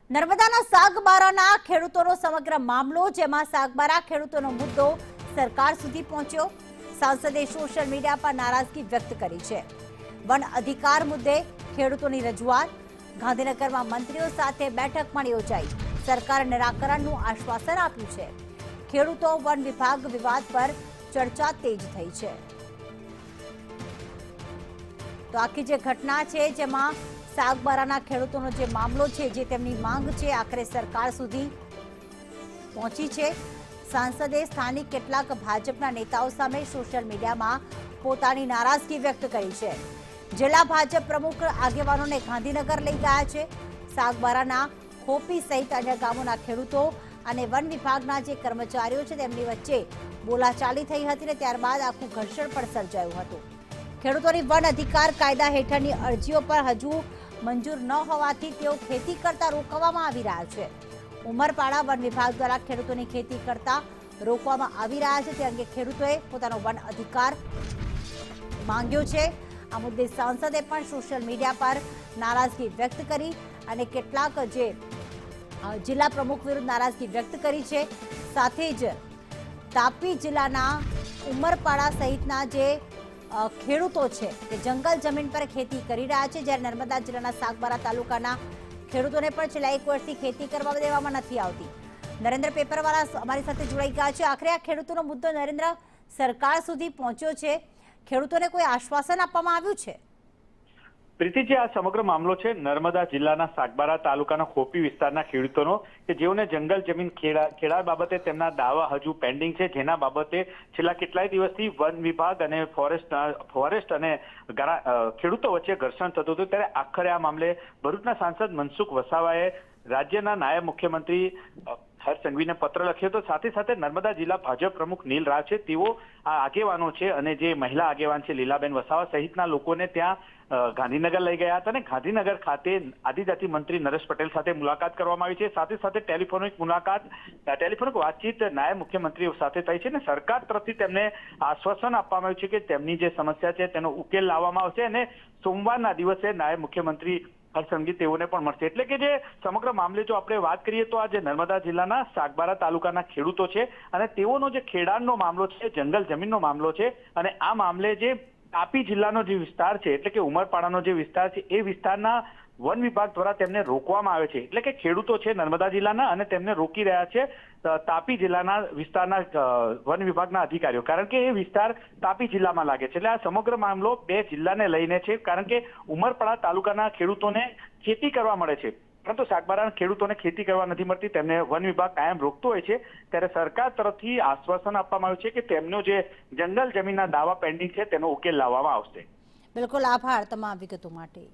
નર્મદાના સાગબારાના ખેડૂતોનો સમગ્ર મામલો, જેમાં સાગબારા ખેડૂતોનો મુદ્દો સરકાર સુધી પહોંચ્યો. સાંસદે સોશિયલ મીડિયા પર નારાજગી વ્યક્ત કરી છે. વન અધિકાર મુદ્દે ખેડૂતોની રજૂઆત. ગાંધીનગરમાં મંત્રીઓ સાથે બેઠક પણ યોજાઈ. સરકારે નિરાકરણનું આશ્વાસન આપ્યું છે. ખેડૂતો વન વિભાગ વિવાદ પર ચર્ચા તેજ થઈ છે. તો આખી જે ઘટના છે, જેમાં સાગબારાના ખેડૂતોનો જે મામલો છે, જે તેમની માંગ છે, આખરે સરકાર સુધી પહોંચી છે. સાંસદે સ્થાનિક કેટલાક ભાજપના નેતાઓ સામે સોશિયલ મીડિયામાં પોતાની નારાજગી વ્યક્ત કરી છે. જિલ્લા ભાજપ પ્રમુખ આગેવાનોને ગાંધીનગર લઈ ગયા છે. સાગબારાના ખોપી સહિત અન્ય ગામોના ખેડૂતો અને વન વિભાગના જે કર્મચારીઓ છે, તેમની વચ્ચે બોલાચાલી થઈ હતી ને ત્યારબાદ આખું ઘર્ષણ પણ સર્જાયું હતું. ખેડૂતોની વન અધિકાર કાયદા હેઠળની અરજીઓ પર હજુ મંજૂર ન હોવાથી તેઓ ખેતી કરતા રોકવામાં આવી રહ્યા છે. ઉમરપાડા વન વિભાગ દ્વારા ખેડૂતોની ખેતી કરતા રોકવામાં આવી રહ્યા છે. તે અંગે ખેડૂતોએ પોતાનો વન અધિકાર માંગ્યો છે. આ મુદ્દે સાંસદે પણ સોશિયલ મીડિયા પર નારાજગી વ્યક્ત કરી અને કેટલાક જે જિલ્લા પ્રમુખ વિરુદ્ધ નારાજગી વ્યક્ત કરી છે. સાથે જ તાપી જિલ્લાના ઉમરપાડા સહિતના જે ખેડૂતો છે તે જંગલ જમીન પર ખેતી કરી રહ્યા છે, જ્યારે નર્મદા જિલ્લાના સાગબારા તાલુકાના ખેડૂતોને પણ છેલ્લા 1 વર્ષથી ખેતી કરવા દેવામાં નથી આવતી. નરેન્દ્ર પેપરવાળા અમારી સાથે જોડાઈ ગયા છે. આખરે આ ખેડૂતોનો મુદ્દો નરેન્દ્ર સરકાર સુધી પહોંચ્યો છે. ખેડૂતોને કોઈ આશ્વાસન આપવામાં આવ્યું છે? પ્રીતિજી, આ સમગ્ર મામલો છે નર્મદા જિલ્લાના સાગબારા તાલુકાના ખોપી વિસ્તારના ખેડૂતોનો, કે જેઓને જંગલ જમીન ખેડા બાબતે તેમના દાવા હજુ પેન્ડિંગ છે, જેના બાબતે છેલ્લા કેટલાય દિવસથી વન વિભાગ અને ફોરેસ્ટ અને ખેડૂતો વચ્ચે ઘર્ષણ થતું હતું. ત્યારે આખરે આ મામલે ભરૂચના સાંસદ મનસુખ વસાવાએ રાજ્યના નાયબ મુખ્યમંત્રી હર્ષ સંઘવીને પત્ર લખ્યો હતો. સાથે સાથે નર્મદા જિલ્લા ભાજપ પ્રમુખ નીલ રાવ છે, તેઓ આ આગેવાનો છે અને જે મહિલા આગેવાન છે લીલાબેન વસાવા સહિતના લોકોને ત્યાં ગાંધીનગર લઈ ગયા હતા અને ગાંધીનગર ખાતે આદિજાતિ મંત્રી નરેશ પટેલ સાથે મુલાકાત કરવામાં આવી છે. સાથે સાથે ટેલિફોનિક વાતચીત નાયબ મુખ્યમંત્રીઓ સાથે થઈ છે અને સરકાર તરફથી તેમને આશ્વાસન આપવામાં આવ્યું છે કે તેમની જે સમસ્યા છે તેનો ઉકેલ લાવવામાં આવશે અને સોમવારના દિવસે નાયબ મુખ્યમંત્રી હર્ષ સંઘવી તેઓને પણ મળશે. એટલે કે જે સમગ્ર મામલે જો આપણે વાત કરીએ તો આ જે નર્મદા જિલ્લાના સાગબારા તાલુકાના ખેડૂતો છે અને તેઓનો જે ખેડાણનો મામલો છે, જંગલ જમીનનો મામલો છે, અને આ મામલે જે તાપી જિલ્લાનો જે વિસ્તાર છે, એટલે કે ઉમરપાડાનો જે વિસ્તાર છે, એ વિસ્તારના વન વિભાગ દ્વારા તેમને રોકવામાં આવે છે. એટલે કે ખેડૂતો છે નર્મદા જિલ્લાના અને તેમને રોકી રહ્યા છે તાપી જિલ્લાના વિસ્તારના વન વિભાગના અધિકારીઓ, કારણ કે એ વિસ્તાર તાપી જિલ્લામાં લાગે છે. એટલે આ સમગ્ર મામલો 2 જિલ્લાને લઈને છે, કારણ કે ઉમરપાડા તાલુકાના ખેડૂતોને ખેતી કરવા મળે છે, પરંતુ સાગબારાના ખેડૂતોને ખેતી કરવા નથી મળતી. તેમને વન વિભાગ કાયમ રોકતો હોય છે. ત્યારે સરકાર તરફથી આશ્વાસન આપવામાં આવ્યું છે કે તેમનો જે જંગલ જમીનના દાવા પેન્ડિંગ છે તેનો ઉકેલ લાવવામાં આવશે. બિલકુલ, આભાર તમામ વિગતો માટે.